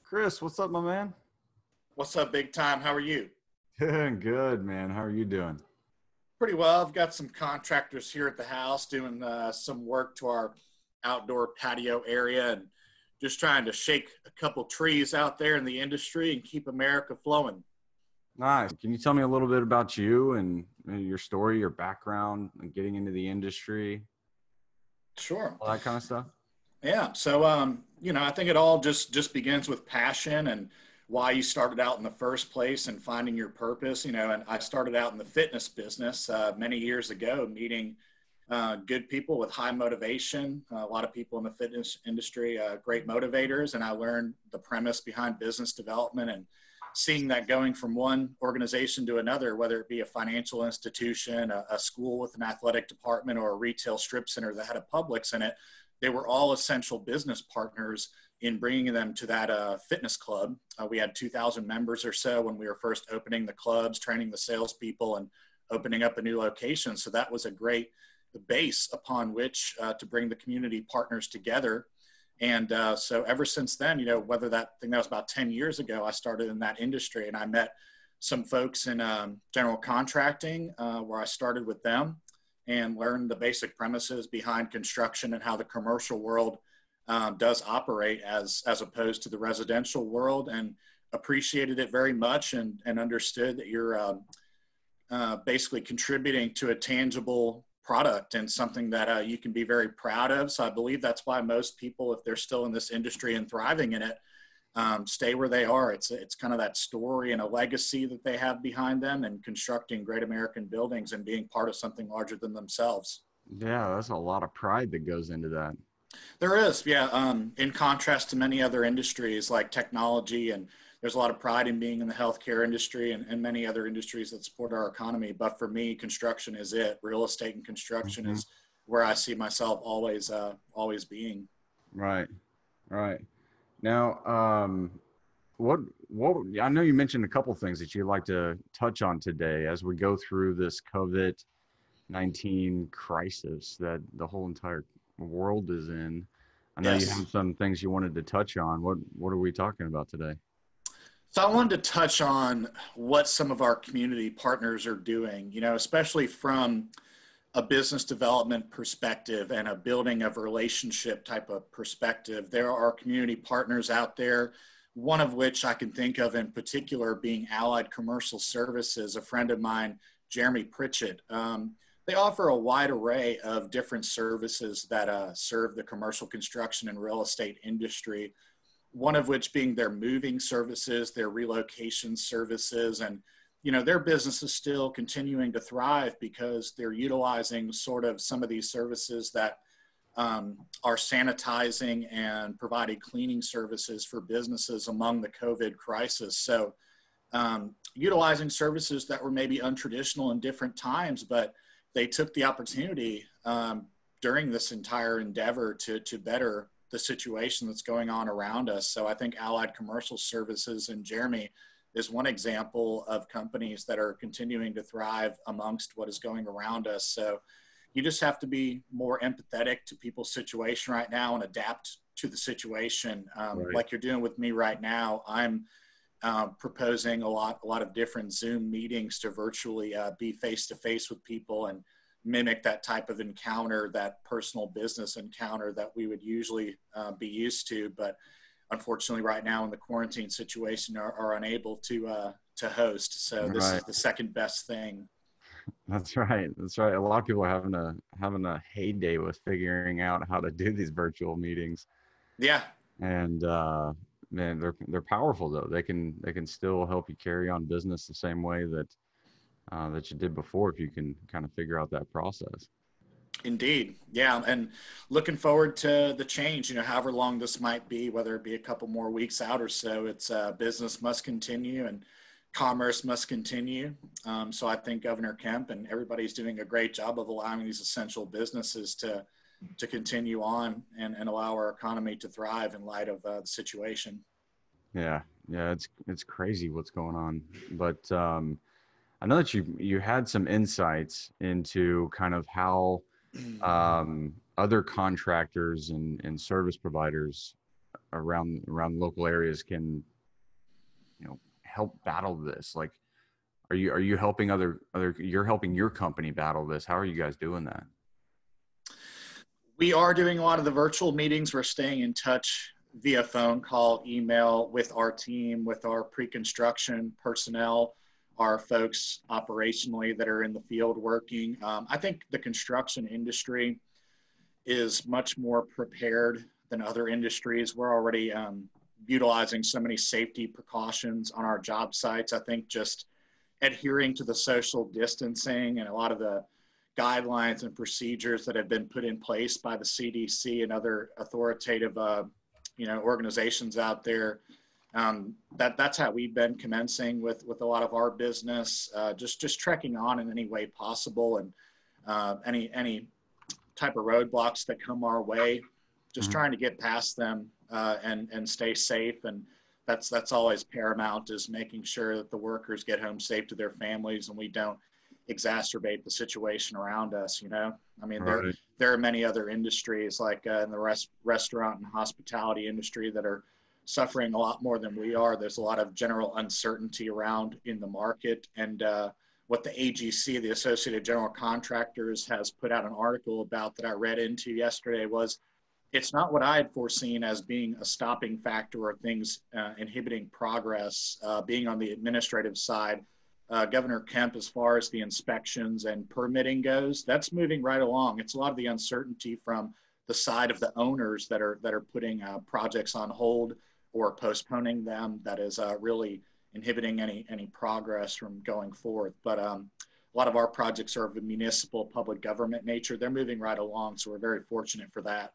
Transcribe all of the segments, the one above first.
Chris, what's up, my man? What's up, big time? How are you? Doing good, man. How are you doing? Pretty well. I've got some contractors here at the house doing some work to our outdoor patio area and just trying to shake a couple trees out there in the industry and keep America flowing. Nice. Can you tell me a little bit about you and your story, your background, and getting into the industry, Sure. all that kind of stuff? Yeah. So, I think it all just begins with passion and why you started out in the first place and finding your purpose. And I started out in the fitness business many years ago, meeting good people with high motivation. A lot of people in the fitness industry, great motivators, and I learned the premise behind business development and seeing that going from one organization to another, whether it be a financial institution, a school with an athletic department, or a retail strip center that had a Publix in it. They were all essential business partners in bringing them to that fitness club. We had 2,000 members or so when we were first opening the clubs, training the salespeople, and opening up a new location. So that was a great base upon which to bring the community partners together. And so ever since then, whether that thing that was about 10 years ago, I started in that industry and I met some folks in general contracting where I started with them and learned the basic premises behind construction and how the commercial world does operate as opposed to the residential world, and appreciated it very much and understood that you're basically contributing to a tangible product and something that you can be very proud of. So I believe that's why most people, if they're still in this industry and thriving in it, stay where they are. It's kind of that story and a legacy that they have behind them and constructing great American buildings and being part of something larger than themselves. Yeah, that's a lot of pride that goes into that. There is, yeah. In contrast to many other industries like technology, and there's a lot of pride in being in the healthcare industry and many other industries that support our economy. But for me, construction is it. Real estate and construction Hmm. is where I see myself always being. Right, right. Now, what, I know you mentioned a couple things that you'd like to touch on today as we go through this COVID-19 crisis that the whole entire world is in. I know you Yes. have some things you wanted to touch on. What are we talking about today? So I wanted to touch on what some of our community partners are doing, especially from a business development perspective and a building of relationship type of perspective. There are community partners out there, one of which I can think of in particular being Allied Commercial Services, a friend of mine, Jeremy Pritchett. They offer a wide array of different services that serve the commercial construction and real estate industry, one of which being their moving services, their relocation services, and their business is still continuing to thrive because they're utilizing sort of some of these services that are sanitizing and providing cleaning services for businesses among the COVID crisis. So utilizing services that were maybe untraditional in different times, but they took the opportunity during this entire endeavor to better the situation that's going on around us. So I think Allied Commercial Services and Jeremy is one example of companies that are continuing to thrive amongst what is going around us. So you just have to be more empathetic to people's situation right now and adapt to the situation. Right. Like you're doing with me right now, I'm proposing a lot of different Zoom meetings to virtually be face-to-face with people and mimic that type of encounter, that personal business encounter that we would usually be used to. But unfortunately, right now in the quarantine situation, are unable to host. So this Right. is the second best thing. That's right. That's right. A lot of people are having a heyday with figuring out how to do these virtual meetings. Yeah, And man, they're powerful though. They can still help you carry on business the same way that you did before if you can kind of figure out that process. indeed. Yeah, and looking forward to the change. However long this might be, whether it be a couple more weeks out or so, it's business must continue and commerce must continue. So I think Governor Kemp and everybody's doing a great job of allowing these essential businesses to continue on and allow our economy to thrive in light of the situation. Yeah, yeah, it's crazy what's going on. But I know that you had some insights into kind of how other contractors and service providers around local areas can, help battle this? Like, are you helping you're helping your company battle this? How are you guys doing that? We are doing a lot of the virtual meetings. We're staying in touch via phone call, email with our team, with our pre-construction personnel, our folks operationally that are in the field working. I think the construction industry is much more prepared than other industries. We're already utilizing so many safety precautions on our job sites. I think just adhering to the social distancing and a lot of the guidelines and procedures that have been put in place by the CDC and other authoritative, organizations out there. That's how we've been commencing with a lot of our business, just trekking on in any way possible, and any type of roadblocks that come our way, just Mm-hmm. trying to get past them, and stay safe. And that's always paramount, is making sure that the workers get home safe to their families, and we don't exacerbate the situation around us. I mean, there Right. there are many other industries like in the restaurant and hospitality industry that are suffering a lot more than we are. There's a lot of general uncertainty around in the market, and what the AGC, the Associated General Contractors, has put out an article about that I read into yesterday was, it's not what I had foreseen as being a stopping factor or things inhibiting progress, being on the administrative side. Governor Kemp, as far as the inspections and permitting goes, that's moving right along. It's a lot of the uncertainty from the side of the owners that are putting projects on hold or postponing them that is really inhibiting any progress from going forth. But a lot of our projects are of a municipal public government nature. They're moving right along, so we're very fortunate for that.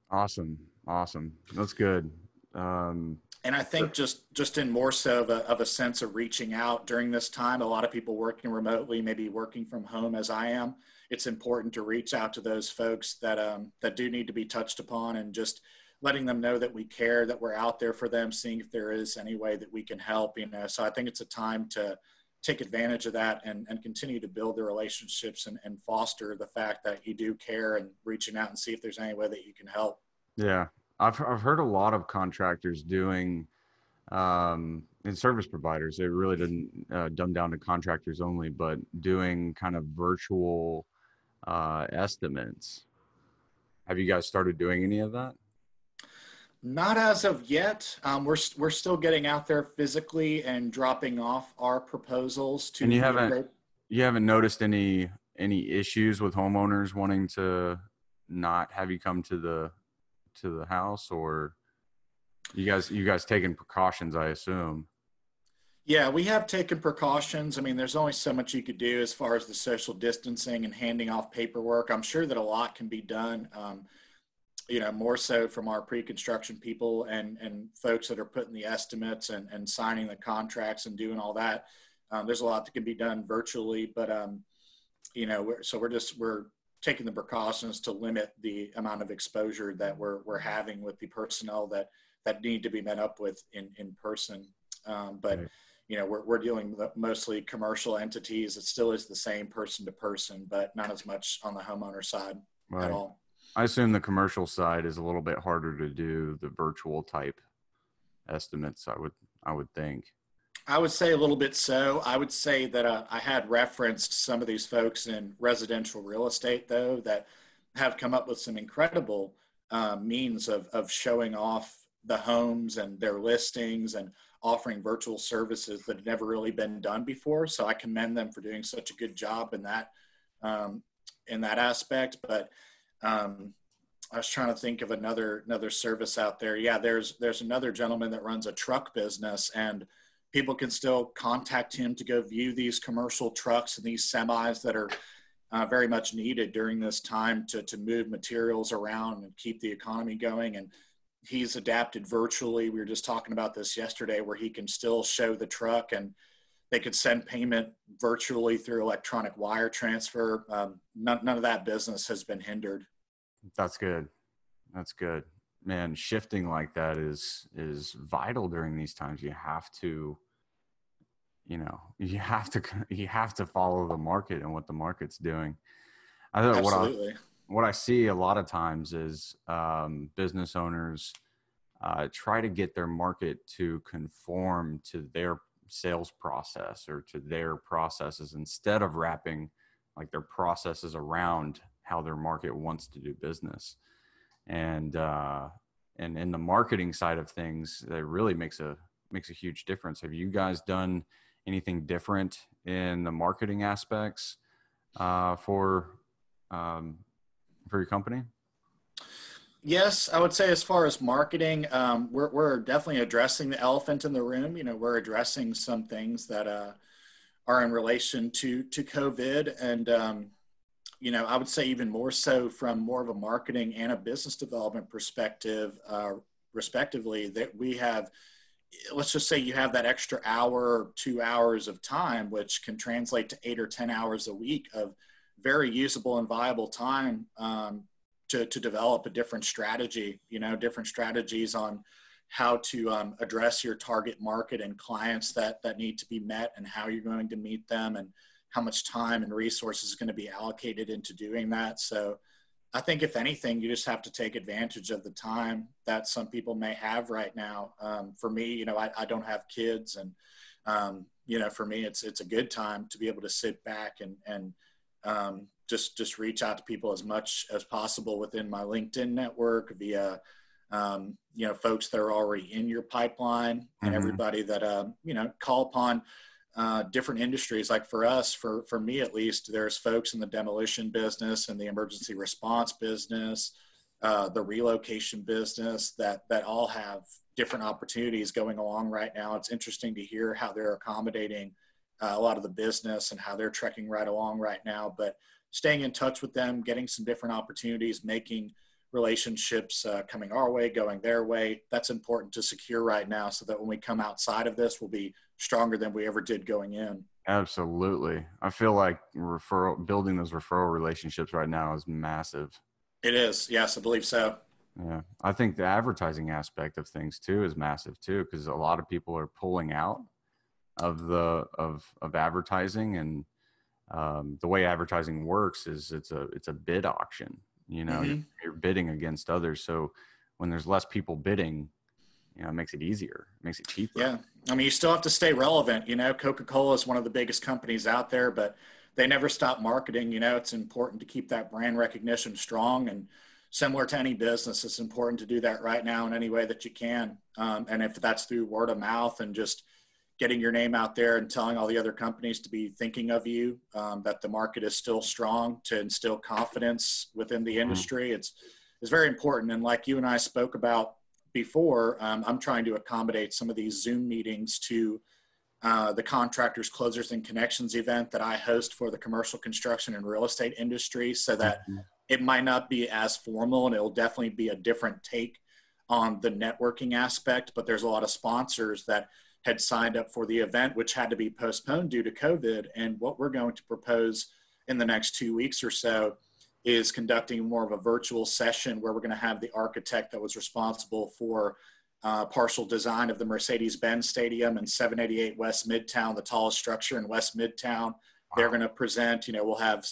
Awesome. Awesome. That's good. Um, And I think just in more so of a sense of reaching out during this time, a lot of people working remotely, maybe working from home as I am, it's important to reach out to those folks that do need to be touched upon, and just letting them know that we care, that we're out there for them, seeing if there is any way that we can help. So I think it's a time to take advantage of that, and continue to build the relationships, and foster the fact that you do care, and reaching out and see if there's any way that you can help. yeah. I've heard a lot of contractors doing, and service providers. It really didn't dumb down to contractors only, but doing kind of virtual estimates. Have you guys started doing any of that? Not as of yet. We're still getting out there physically and dropping off our proposals And to the approach. you haven't noticed any issues with homeowners wanting to not have you come to the house, or you guys taking precautions, I assume. Yeah, we have taken precautions. I mean, there's only so much you could do as far as the social distancing and handing off paperwork. I'm sure that a lot can be done. More so from our pre-construction people and folks that are putting the estimates and signing the contracts and doing all that. There's a lot that can be done virtually, but we're taking the precautions to limit the amount of exposure that we're having with the personnel that need to be met up with in person. But Right. we're dealing with mostly commercial entities. It still is the same person to person, but not as much on the homeowner side at Right. all. I assume the commercial side is a little bit harder to do the virtual type estimates, I would think. I would say a little bit so. I would say that I had referenced some of these folks in residential real estate, though, that have come up with some incredible means of showing off the homes and their listings, and offering virtual services that had never really been done before. So I commend them for doing such a good job um, in that aspect. But um, I was trying to think of another service out there. Yeah, there's another gentleman that runs a truck business, and people can still contact him to go view these commercial trucks and these semis that are very much needed during this time to move materials around and keep the economy going. And he's adapted virtually. We were just talking about this yesterday, where he can still show the truck, and they could send payment virtually through electronic wire transfer. None of that business has been hindered. That's good. That's good. Man, shifting like that is vital during these times. You have to follow the market and what the market's doing. I thought Absolutely. what I see a lot of times is business owners try to get their market to conform to their sales process or to their processes instead of wrapping like their processes around how their market wants to do business. And in the marketing side of things, that really makes a huge difference. Have you guys done anything different in the marketing aspects for your company? Yes, I would say as far as marketing, we're definitely addressing the elephant in the room. You know, we're addressing some things that are in relation to COVID, and you know, I would say even more so from more of a marketing and a business development perspective, respectively. That we have, let's just say, you have that extra hour or 2 hours of time, which can translate to 8 or 10 hours a week of very usable and viable time. To develop a different strategy, you know, different strategies on how to address your target market and clients that need to be met, and how you're going to meet them, and how much time and resources is going to be allocated into doing that. So I think if anything, you just have to take advantage of the time that some people may have right now. For me, you know, I don't have kids, and you know, for me, it's a good time to be able to sit back and just reach out to people as much as possible within my LinkedIn network via, you know, folks that are already in your pipeline, and everybody that, you know, call upon different industries. Like for us, for me at least, there's folks in the demolition business and the emergency response business, the relocation business that all have different opportunities going along right now. It's interesting to hear how they're accommodating a lot of the business and how they're trekking right along right now. But staying in touch with them, getting some different opportunities, making relationships coming our way, going their way, that's important to secure right now, so that when we come outside of this, we'll be stronger than we ever did going in. Absolutely. I feel like building those referral relationships right now is massive. It is. Yes, I believe so. Yeah. I think the advertising aspect of things too is massive too, because a lot of people are pulling out of advertising, and the way advertising works is it's a bid auction. You know, you're bidding against others. So when there's less people bidding, you know, it makes it easier, it makes it cheaper. Yeah. I mean, you still have to stay relevant. You know, Coca-Cola is one of the biggest companies out there, but they never stop marketing. You know, it's important to keep that brand recognition strong, and similar to any business, it's important to do that right now in any way that you can. And if that's through word of mouth and just getting your name out there and telling all the other companies to be thinking of you, that the market is still strong, to instill confidence within the industry. It's very important. And like you and I spoke about before, I'm trying to accommodate some of these Zoom meetings to the Contractors, Closers, and Connections event that I host for the commercial construction and real estate industry, so that it might not be as formal, and it'll definitely be a different take on the networking aspect. But there's a lot of sponsors that had signed up for the event, which had to be postponed due to COVID. And what we're going to propose in the next 2 weeks or so is conducting more of a virtual session, where we're going to have the architect that was responsible for partial design of the Mercedes-Benz Stadium in 788 West Midtown, the tallest structure in West Midtown. They're going to present. You know, we'll have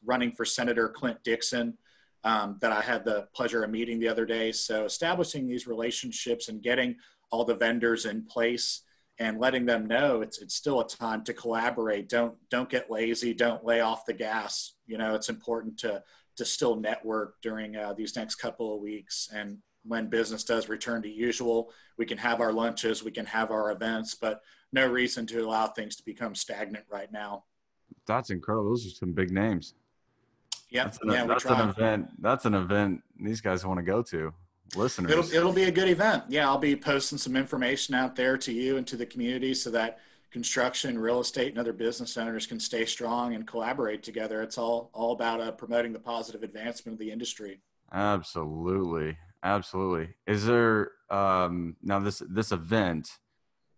running for Senator Clint Dixon, that I had the pleasure of meeting the other day. So establishing these relationships and getting all the vendors in place and letting them know it's still a time to collaborate. Don't get lazy. Don't lay off the gas. You know, it's important to still network during these next couple of weeks. And when business does return to usual, we can have our lunches, we can have our events, but no reason to allow things to become stagnant right now. That's incredible. Those are some big names. Yep. That's an event. That's an event these guys want to go to. Listeners. It'll be a good event. Yeah, I'll be posting some information out there to you and to the community, so that construction, real estate, and other business owners can stay strong and collaborate together. It's all about promoting the positive advancement of the industry. Absolutely. Absolutely. Is there now this event,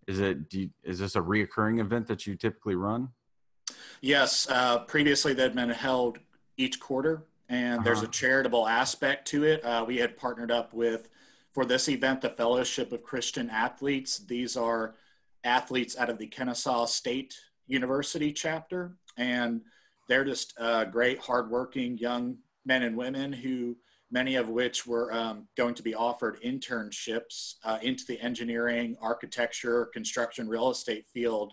is this a reoccurring event that you typically run? Yes. Previously, they'd been held each quarter, and there's a charitable aspect to it. We had partnered up with, for this event, the Fellowship of Christian Athletes. These are athletes out of the Kennesaw State University chapter, and they're just great, hardworking young men and women who many of which were going to be offered internships into the engineering, architecture, construction, real estate field,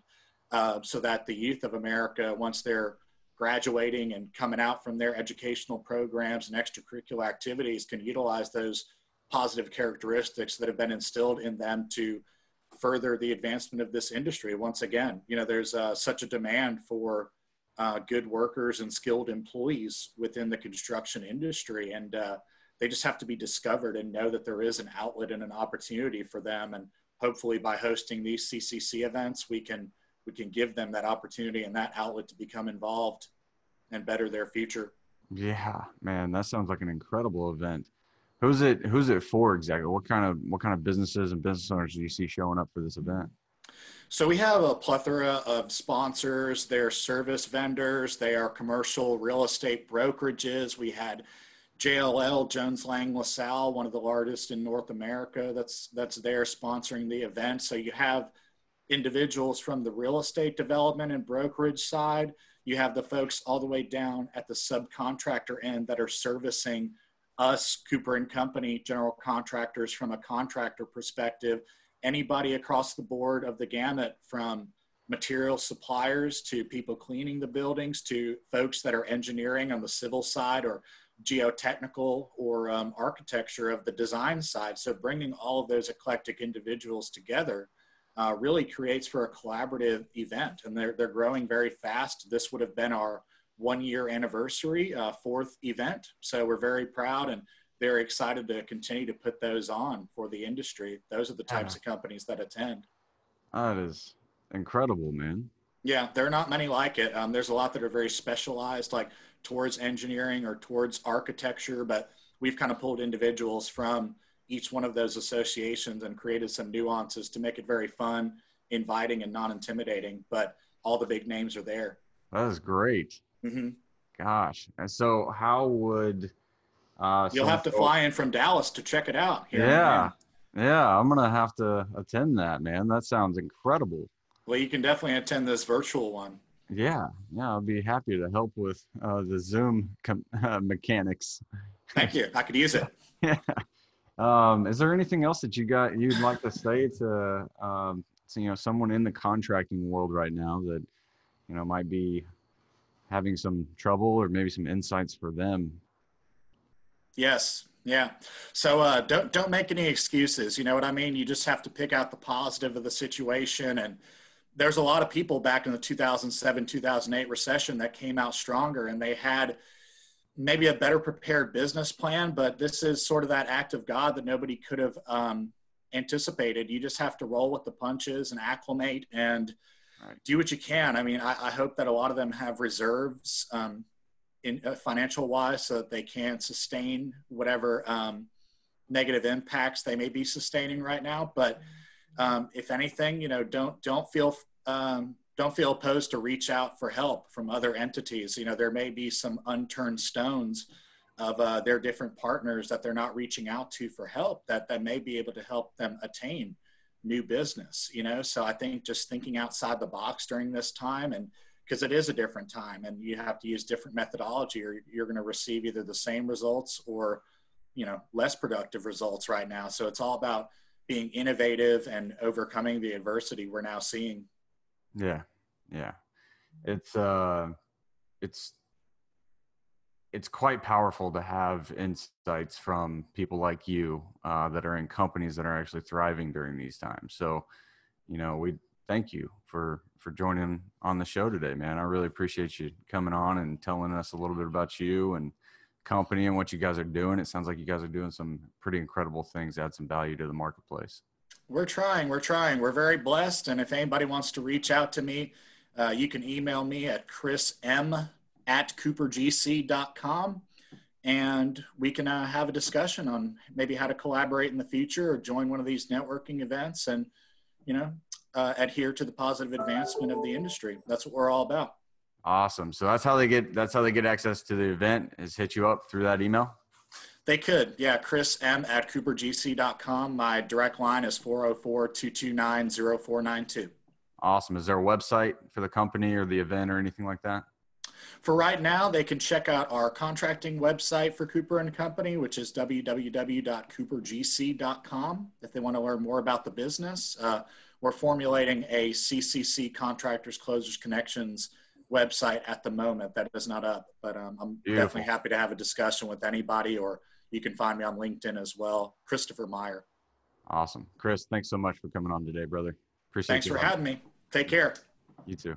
so that the youth of America, once they're graduating and coming out from their educational programs and extracurricular activities, can utilize those positive characteristics that have been instilled in them to further the advancement of this industry. Once again, there's such a demand for good workers and skilled employees within the construction industry. And they just have to be discovered and know that there is an outlet and an opportunity for them. And hopefully by hosting these CCC events, we can give them that opportunity and that outlet to become involved and better their future. Yeah, man, that sounds like an incredible event. Who's it for exactly? What kind of businesses and business owners do you see showing up for this event? So we have a plethora of sponsors. They're service vendors. They are commercial real estate brokerages. We had JLL, Jones Lang LaSalle, one of the largest in North America, that's there sponsoring the event. So you have individuals from the real estate development and brokerage side. You have the folks all the way down at the subcontractor end that are servicing us, Cooper and Company, general contractors from a contractor perspective. Anybody across the board of the gamut, from material suppliers to people cleaning the buildings to folks that are engineering on the civil side or geotechnical or architecture of the design side. So bringing all of those eclectic individuals together really creates for a collaborative event, and they're growing very fast. This would have been our 1-year anniversary, fourth event. So we're very proud and very excited to continue to put those on for the industry. Those are the types of companies that attend. That is incredible, man. Yeah, there are not many like it. There's a lot that are very specialized, like towards engineering or towards architecture, but we've kind of pulled individuals from each one of those associations and created some nuances to make it very fun, inviting, and non-intimidating. But all the big names are there. That is great. Mm-hmm. Gosh. And so how would You'll have to fly in from Dallas to check it out here in Atlanta. Yeah, I'm gonna have to attend that, man. That sounds incredible. Well, you can definitely attend this virtual one. Yeah, I'll be happy to help with the Zoom mechanics. Thank you. I could use it. Yeah. Is there anything else that you'd like to say to someone in the contracting world right now that might be having some trouble, or maybe some insights for them? Yes. Yeah. So don't make any excuses. You know what I mean? You just have to pick out the positive of the situation. And there's a lot of people back in the 2007, 2008 recession that came out stronger, and they had maybe a better prepared business plan, but this is sort of that act of God that nobody could have anticipated. You just have to roll with the punches and acclimate and do what you can. I mean, I hope that a lot of them have reserves in financial wise, so that they can sustain whatever negative impacts they may be sustaining right now. But if anything, don't feel opposed to reach out for help from other entities. There may be some unturned stones of their different partners that they're not reaching out to for help that may be able to help them attain new business. So I think just thinking outside the box during this time, and because it is a different time and you have to use different methodology, or you're going to receive either the same results or less productive results right now. So it's all about being innovative and overcoming the adversity we're now seeing. Yeah. It's quite powerful to have insights from people like you that are in companies that are actually thriving during these times. So, we thank you for joining on the show today, man. I really appreciate you coming on and telling us a little bit about you and company and what you guys are doing. It sounds like you guys are doing some pretty incredible things to add some value to the marketplace. We're trying. We're very blessed. And if anybody wants to reach out to me, you can email me at chrism@coopergc.com, and we can have a discussion on maybe how to collaborate in the future or join one of these networking events and, adhere to the positive advancement of the industry. That's what we're all about. Awesome. So that's how they get access to the event, is hit you up through that email? They could. Yeah. chrism@coopergc.com. My direct line is 404-229-0492. Awesome. Is there a website for the company or the event or anything like that? For right now, they can check out our contracting website for Cooper and Company, which is www.coopergc.com. If they want to learn more about the business, we're formulating a CCC Contractors, Closers, Connections website at the moment that is not up, but I'm definitely Beautiful. happy to have a discussion with anybody, or you can find me on LinkedIn as well, Christopher Maier. Awesome. Chris, thanks so much for coming on today, brother. Appreciate Thanks your for help. having me. Take care. You too.